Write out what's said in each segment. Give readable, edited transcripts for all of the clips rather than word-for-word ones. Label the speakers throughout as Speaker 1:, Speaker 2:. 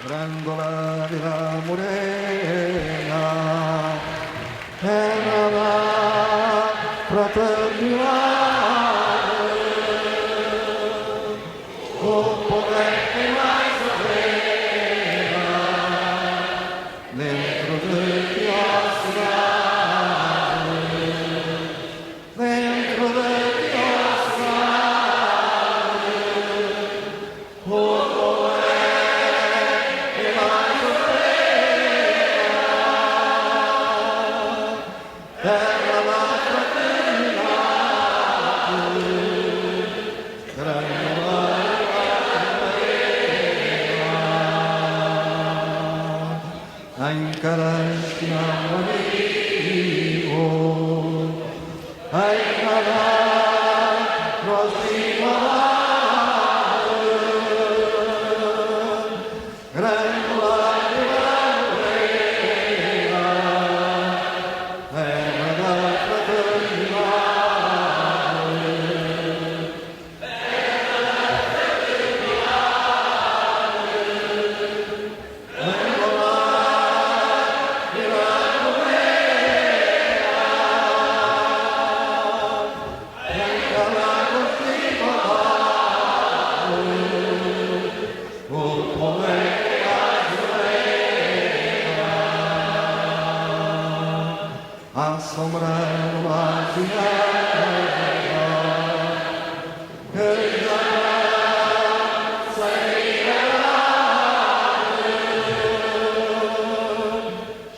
Speaker 1: Grandola della Morena, era la fraternità, con potente mai sapeva, dentro del chiostro, dentro del chiostro, era la fraternità, a encarar-te amigo, a encarar-nos igual, granula de la morena, terra da assombrar uma viagem que já sairá.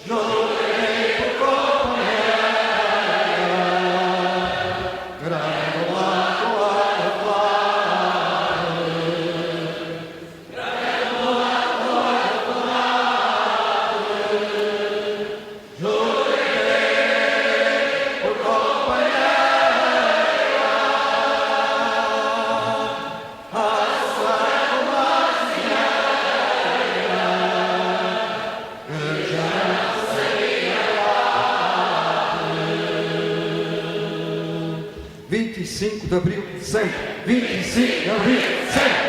Speaker 1: Chorei por companheira, grândola tua (25 de Abril, sempre! 25 de Abril, sempre!